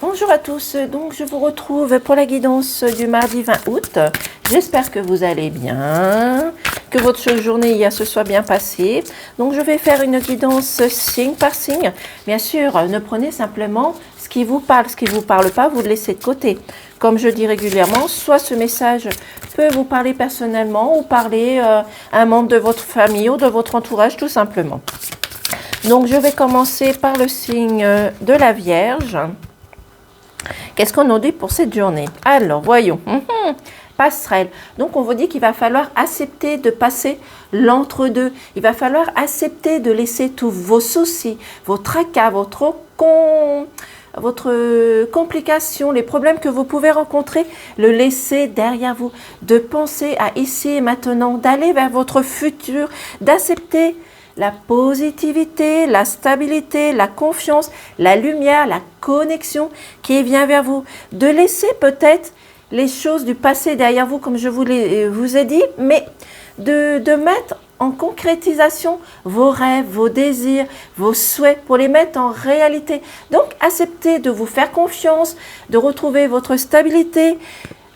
Bonjour à tous, donc je vous retrouve pour la guidance du mardi 20 août. J'espère que vous allez bien, que votre journée hier se soit bien passée. Donc je vais faire une guidance signe par signe. Bien sûr, ne prenez simplement ce qui vous parle, ce qui ne vous parle pas, vous le laissez de côté. Comme je dis régulièrement, soit ce message peut vous parler personnellement ou parler à un membre de votre famille ou de votre entourage tout simplement. Donc je vais commencer par le signe de la Vierge. Qu'est-ce qu'on nous dit pour cette journée? Alors, voyons. Passerelle. Donc, on vous dit qu'il va falloir accepter de passer l'entre-deux. Il va falloir accepter de laisser tous vos soucis, vos tracas, votre complication, les problèmes que vous pouvez rencontrer, le laisser derrière vous. De penser à ici et maintenant, d'aller vers votre futur, d'accepter la positivité, la stabilité, la confiance, la lumière, la connexion qui vient vers vous. De laisser peut-être les choses du passé derrière vous, comme je vous ai dit, mais de mettre en concrétisation vos rêves, vos désirs, vos souhaits pour les mettre en réalité. Donc, acceptez de vous faire confiance, de retrouver votre stabilité.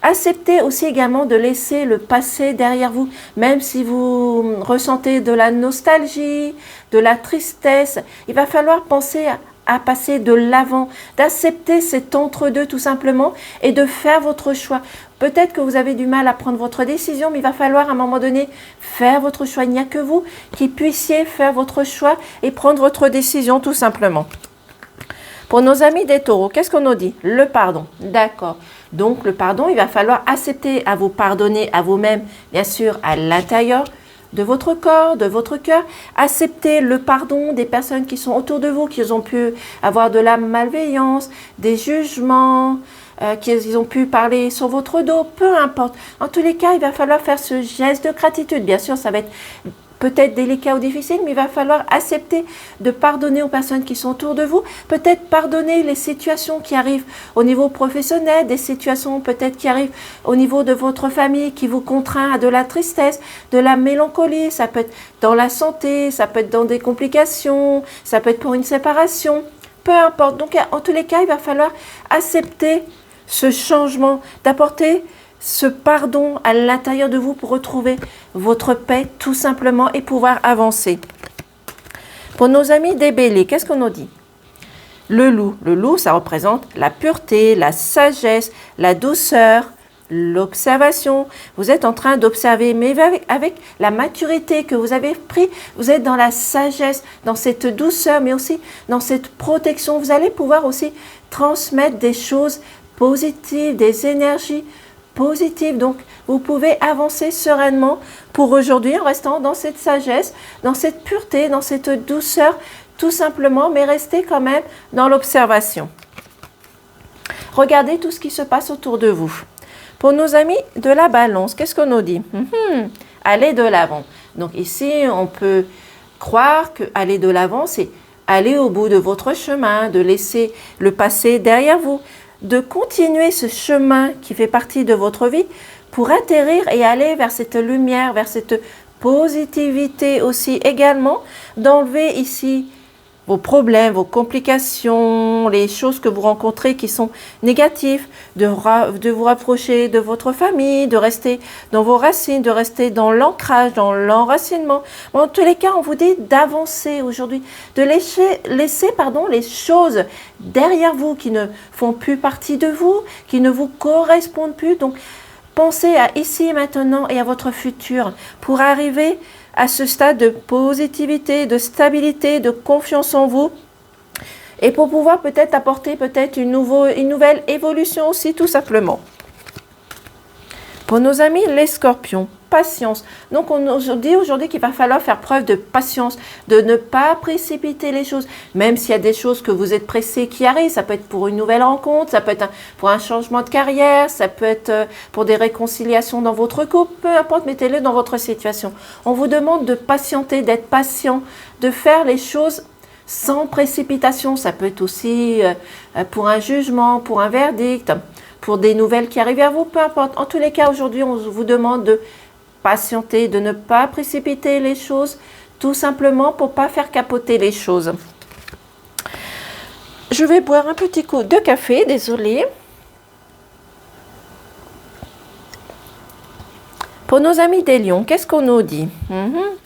Acceptez aussi également de laisser le passé derrière vous, même si vous ressentez de la nostalgie, de la tristesse. Il va falloir penser à passer de l'avant, d'accepter cet entre-deux tout simplement et de faire votre choix. Peut-être que vous avez du mal à prendre votre décision, mais il va falloir à un moment donné faire votre choix. Il n'y a que vous qui puissiez faire votre choix et prendre votre décision tout simplement. Pour nos amis des taureaux, qu'est-ce qu'on nous dit? Le pardon. D'accord. Donc, le pardon, il va falloir accepter à vous pardonner à vous-même, bien sûr, à l'intérieur de votre corps, de votre cœur. Accepter le pardon des personnes qui sont autour de vous, qui ont pu avoir de la malveillance, des jugements, qu'ils ont pu parler sur votre dos, peu importe. En tous les cas, il va falloir faire ce geste de gratitude. Bien sûr, ça va être peut-être délicat ou difficile, mais il va falloir accepter de pardonner aux personnes qui sont autour de vous. Peut-être pardonner les situations qui arrivent au niveau professionnel, des situations peut-être qui arrivent au niveau de votre famille, qui vous contraint à de la tristesse, de la mélancolie. Ça peut être dans la santé, ça peut être dans des complications, ça peut être pour une séparation, peu importe. Donc, en tous les cas, il va falloir accepter ce changement, d'apporter ce pardon à l'intérieur de vous pour retrouver votre paix tout simplement et pouvoir avancer. Pour nos amis des béliers, qu'est-ce qu'on nous dit? Le loup, ça représente la pureté, la sagesse, la douceur, l'observation. Vous êtes en train d'observer, mais avec la maturité que vous avez pris, vous êtes dans la sagesse, dans cette douceur, mais aussi dans cette protection. Vous allez pouvoir aussi transmettre des choses positives, des énergies positive. Donc, vous pouvez avancer sereinement pour aujourd'hui en restant dans cette sagesse, dans cette pureté, dans cette douceur, tout simplement, mais restez quand même dans l'observation. Regardez tout ce qui se passe autour de vous. Pour nos amis de la balance, qu'est-ce qu'on nous dit? Allez de l'avant. Donc ici, on peut croire que aller de l'avant, c'est aller au bout de votre chemin, de laisser le passé derrière vous, de continuer ce chemin qui fait partie de votre vie pour atterrir et aller vers cette lumière, vers cette positivité aussi également, d'enlever ici vos problèmes, vos complications, les choses que vous rencontrez qui sont négatives, de vous rapprocher de votre famille, de rester dans vos racines, de rester dans l'ancrage, dans l'enracinement. En tous les cas, on vous dit d'avancer aujourd'hui, de laisser les choses derrière vous qui ne font plus partie de vous, qui ne vous correspondent plus. Donc, pensez à ici et maintenant et à votre futur pour arriver à ce stade de positivité, de stabilité, de confiance en vous et pour pouvoir peut-être apporter une nouvelle évolution aussi tout simplement. Pour nos amis les scorpions, patience. Donc on nous dit aujourd'hui qu'il va falloir faire preuve de patience, de ne pas précipiter les choses, même s'il y a des choses que vous êtes pressés qui arrivent. Ça peut être pour une nouvelle rencontre, ça peut être pour un changement de carrière, ça peut être pour des réconciliations dans votre couple, peu importe, mettez-le dans votre situation. On vous demande de patienter, d'être patient, de faire les choses sans précipitation. Ça peut être aussi pour un jugement, pour un verdict, pour des nouvelles qui arrivent à vous, peu importe. En tous les cas, aujourd'hui, on vous demande de patienter, de ne pas précipiter les choses, tout simplement pour ne pas faire capoter les choses. Je Je vais boire un petit coup de café, désolée. Pour nos amis des lions, qu'est-ce qu'on nous dit?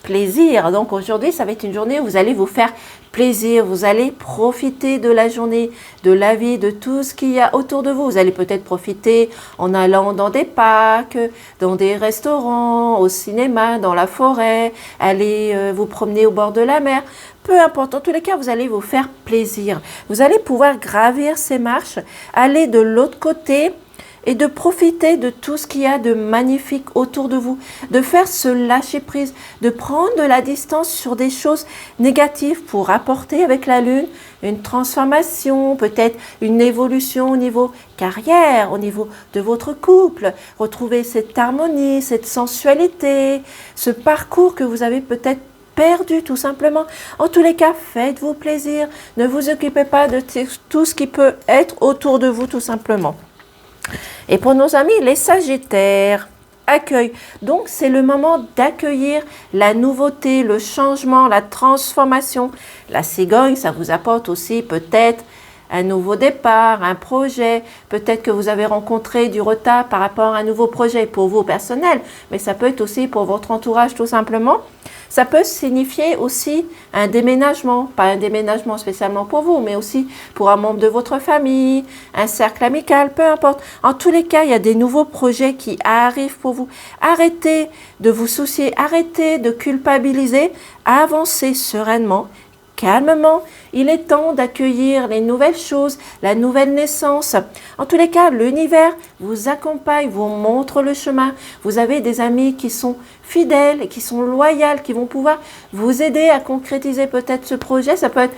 Plaisir. Donc aujourd'hui, ça va être une journée où vous allez vous faire plaisir. Vous allez profiter de la journée, de la vie, de tout ce qu'il y a autour de vous. Vous allez peut-être profiter en allant dans des parcs, dans des restaurants, au cinéma, dans la forêt, aller vous promener au bord de la mer. Peu importe, en tous les cas, vous allez vous faire plaisir. Vous allez pouvoir gravir ces marches, aller de l'autre côté et de profiter de tout ce qu'il y a de magnifique autour de vous, de faire ce lâcher prise, de prendre de la distance sur des choses négatives pour apporter avec la lune une transformation, peut-être une évolution au niveau carrière, au niveau de votre couple, retrouver cette harmonie, cette sensualité, ce parcours que vous avez peut-être perdu tout simplement. En tous les cas, faites-vous plaisir, ne vous occupez pas de tout ce qui peut être autour de vous tout simplement. Et pour nos amis, les Sagittaires, accueil. Donc, c'est le moment d'accueillir la nouveauté, le changement, la transformation. La cigogne, ça vous apporte aussi peut-être un nouveau départ, un projet. Peut-être que vous avez rencontré du retard par rapport à un nouveau projet pour vous personnel, mais ça peut être aussi pour votre entourage tout simplement. Ça peut signifier aussi un déménagement, pas un déménagement spécialement pour vous, mais aussi pour un membre de votre famille, un cercle amical, peu importe. En tous les cas, il y a des nouveaux projets qui arrivent pour vous. Arrêtez de vous soucier, arrêtez de culpabiliser, avancez sereinement, calmement. Il est temps d'accueillir les nouvelles choses, la nouvelle naissance. En tous les cas, l'univers vous accompagne, vous montre le chemin. Vous avez des amis qui sont fidèles, qui sont loyaux, qui vont pouvoir vous aider à concrétiser peut-être ce projet. Ça peut être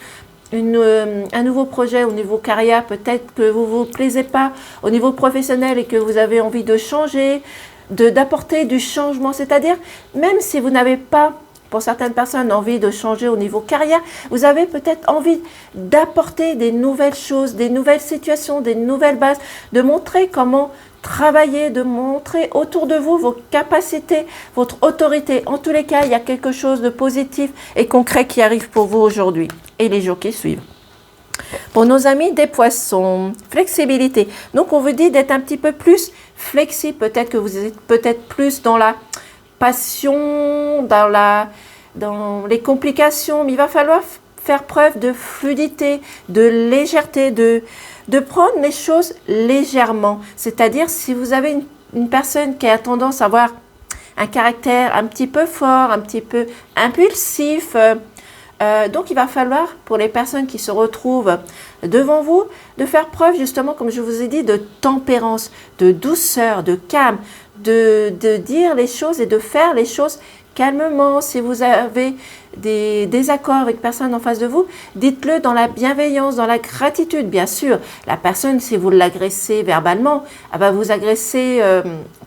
un nouveau projet au niveau carrière, peut-être que vous ne vous plaisez pas au niveau professionnel et que vous avez envie de changer, d'apporter du changement. C'est-à-dire, même si vous n'avez pas, pour certaines personnes, envie de changer au niveau carrière, vous avez peut-être envie d'apporter des nouvelles choses, des nouvelles situations, des nouvelles bases, de montrer comment travailler, de montrer autour de vous vos capacités, votre autorité. En tous les cas, il y a quelque chose de positif et concret qui arrive pour vous aujourd'hui et les jours qui suivent. Pour nos amis des poissons, flexibilité. Donc, on vous dit d'être un petit peu plus flexible. Peut-être que vous êtes peut-être plus dans la passion, dans les complications, mais il va falloir faire preuve de fluidité, de légèreté, de prendre les choses légèrement. C'est-à-dire, si vous avez une personne qui a tendance à avoir un caractère un petit peu fort, un petit peu impulsif, donc il va falloir, pour les personnes qui se retrouvent devant vous, de faire preuve justement, comme je vous ai dit, de tempérance, de douceur, de calme, de dire les choses et de faire les choses calmement. Si vous avez des désaccords avec personne en face de vous, dites-le dans la bienveillance, dans la gratitude. Bien sûr, la personne, si vous l'agressez verbalement, elle va vous agresser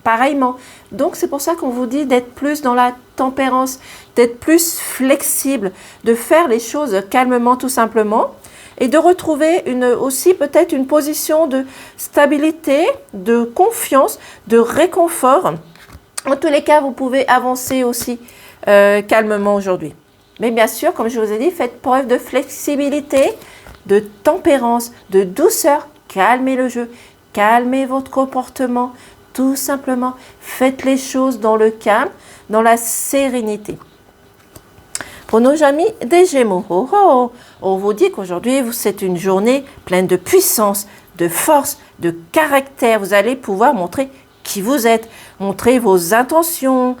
pareillement. Donc, c'est pour ça qu'on vous dit d'être plus dans la tempérance, d'être plus flexible, de faire les choses calmement tout simplement et de retrouver aussi peut-être une position de stabilité, de confiance, de réconfort. En tous les cas, vous pouvez avancer aussi calmement aujourd'hui. Mais bien sûr, comme je vous ai dit, faites preuve de flexibilité, de tempérance, de douceur. Calmez le jeu, calmez votre comportement, tout simplement. Faites les choses dans le calme, dans la sérénité. Pour nos amis des Gémeaux, on vous dit qu'aujourd'hui, c'est une journée pleine de puissance, de force, de caractère. Vous allez pouvoir montrer qui vous êtes, montrer vos intentions,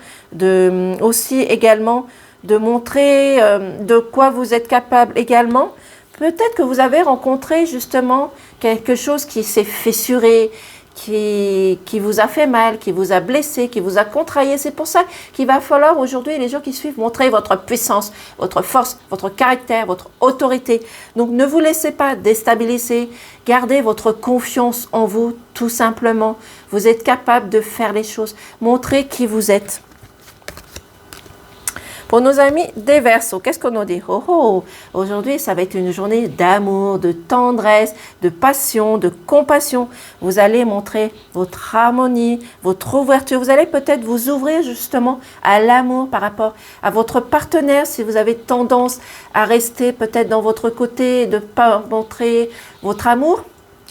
aussi également de montrer de quoi vous êtes capable également. Peut-être que vous avez rencontré justement quelque chose qui s'est fissuré, qui vous a fait mal, qui vous a blessé, qui vous a contrarié. C'est pour ça qu'il va falloir aujourd'hui, les jours qui suivent, montrer votre puissance, votre force, votre caractère, votre autorité. Donc ne vous laissez pas déstabiliser, gardez votre confiance en vous tout simplement. Vous êtes capable de faire les choses, montrez qui vous êtes. Pour nos amis des Verseaux, qu'est-ce qu'on nous dit? Oh oh, aujourd'hui, ça va être une journée d'amour, de tendresse, de passion, de compassion. Vous allez montrer votre harmonie, votre ouverture. Vous allez peut-être vous ouvrir justement à l'amour par rapport à votre partenaire. Si vous avez tendance à rester peut-être dans votre côté et de ne pas montrer votre amour,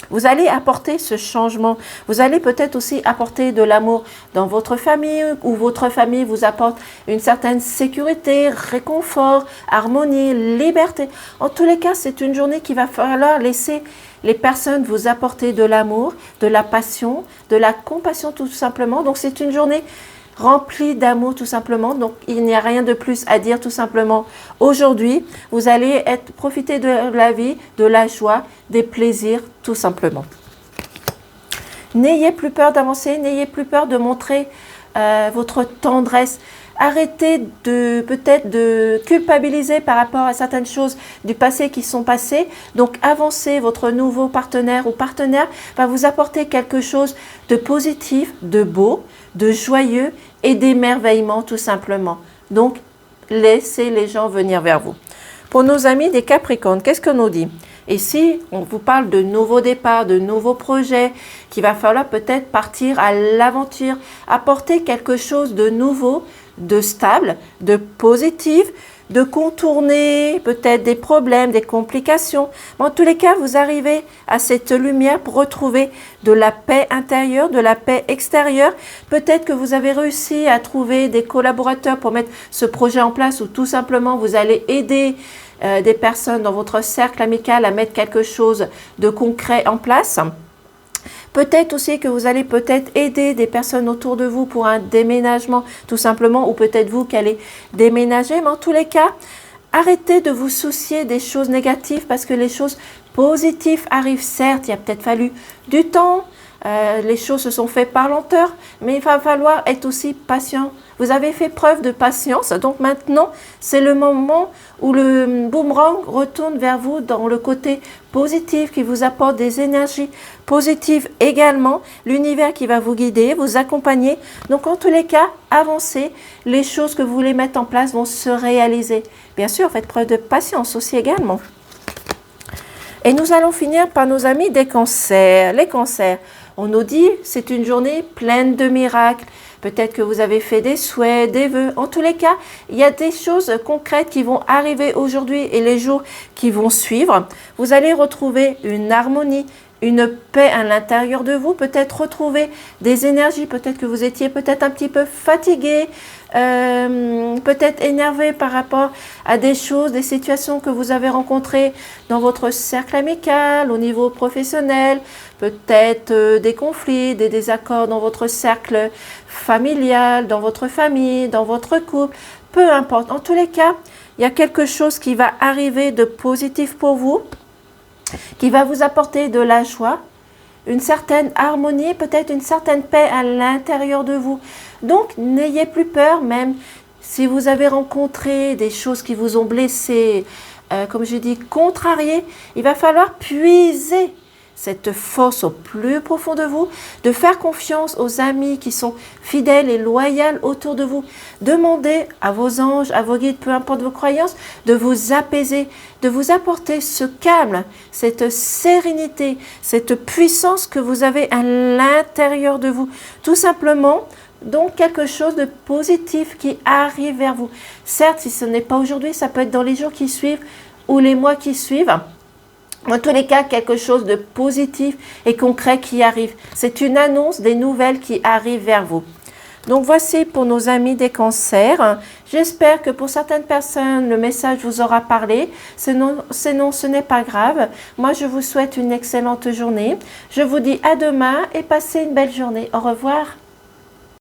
vous allez apporter ce changement. Vous allez peut-être aussi apporter de l'amour dans votre famille ou votre famille vous apporte une certaine sécurité, réconfort, harmonie, liberté. En tous les cas, c'est une journée qu'il va falloir laisser les personnes vous apporter de l'amour, de la passion, de la compassion tout simplement. Donc c'est une journée rempli d'amour tout simplement. Donc il n'y a rien de plus à dire tout simplement. Aujourd'hui, vous allez profiter de la vie, de la joie, des plaisirs tout simplement. N'ayez plus peur d'avancer, n'ayez plus peur de montrer votre tendresse. Arrêtez peut-être de culpabiliser par rapport à certaines choses du passé qui sont passées. Donc avancez, votre nouveau partenaire ou partenaire va vous apporter quelque chose de positif, de beau, de joyeux et d'émerveillement tout simplement. Donc laissez les gens venir vers vous. Pour nos amis des Capricornes, qu'est-ce qu'on nous dit? Ici, on vous parle de nouveaux départs, de nouveaux projets, qu'il va falloir peut-être partir à l'aventure, apporter quelque chose de nouveau, de stable, de positif, de contourner peut-être des problèmes, des complications. Mais en tous les cas, vous arrivez à cette lumière pour retrouver de la paix intérieure, de la paix extérieure. Peut-être que vous avez réussi à trouver des collaborateurs pour mettre ce projet en place ou tout simplement vous allez aider des personnes dans votre cercle amical à mettre quelque chose de concret en place. Peut-être aussi que vous allez peut-être aider des personnes autour de vous pour un déménagement tout simplement, ou peut-être vous qui allez déménager. Mais en tous les cas, arrêtez de vous soucier des choses négatives parce que les choses positives arrivent. Certes, il a peut-être fallu du temps, les choses se sont faites par lenteur, mais il va falloir être aussi patient. Vous avez fait preuve de patience, donc maintenant, c'est le moment où le boomerang retourne vers vous dans le côté positif qui vous apporte des énergies positives également. L'univers qui va vous guider, vous accompagner. Donc, en tous les cas, avancez. Les choses que vous voulez mettre en place vont se réaliser. Bien sûr, faites preuve de patience aussi également. Et nous allons finir par nos amis des cancers. Les cancers, on nous dit, c'est une journée pleine de miracles. Peut-être que vous avez fait des souhaits, des vœux. En tous les cas, il y a des choses concrètes qui vont arriver aujourd'hui et les jours qui vont suivre. Vous allez retrouver une harmonie, une paix à l'intérieur de vous. Peut-être retrouver des énergies. Peut-être que vous étiez peut-être un petit peu fatigué, peut-être énervé par rapport à des choses, des situations que vous avez rencontrées dans votre cercle amical, au niveau professionnel, peut-être des conflits, des désaccords dans votre cercle familial, dans votre famille, dans votre couple, peu importe. En tous les cas, il y a quelque chose qui va arriver de positif pour vous, qui va vous apporter de la joie, une certaine harmonie, peut-être une certaine paix à l'intérieur de vous. Donc, n'ayez plus peur, même si vous avez rencontré des choses qui vous ont blessé, comme je dis, contrarié, il va falloir puiser cette force au plus profond de vous, de faire confiance aux amis qui sont fidèles et loyaux autour de vous. Demandez à vos anges, à vos guides, peu importe vos croyances, de vous apaiser, de vous apporter ce calme, cette sérénité, cette puissance que vous avez à l'intérieur de vous. Tout simplement, donc quelque chose de positif qui arrive vers vous. Certes, si ce n'est pas aujourd'hui, ça peut être dans les jours qui suivent ou les mois qui suivent. En tous les cas, quelque chose de positif et concret qui arrive. C'est une annonce des nouvelles qui arrivent vers vous. Donc voici pour nos amis des cancers. J'espère que pour certaines personnes, le message vous aura parlé. Sinon, ce n'est pas grave. Moi, je vous souhaite une excellente journée. Je vous dis à demain et passez une belle journée. Au revoir.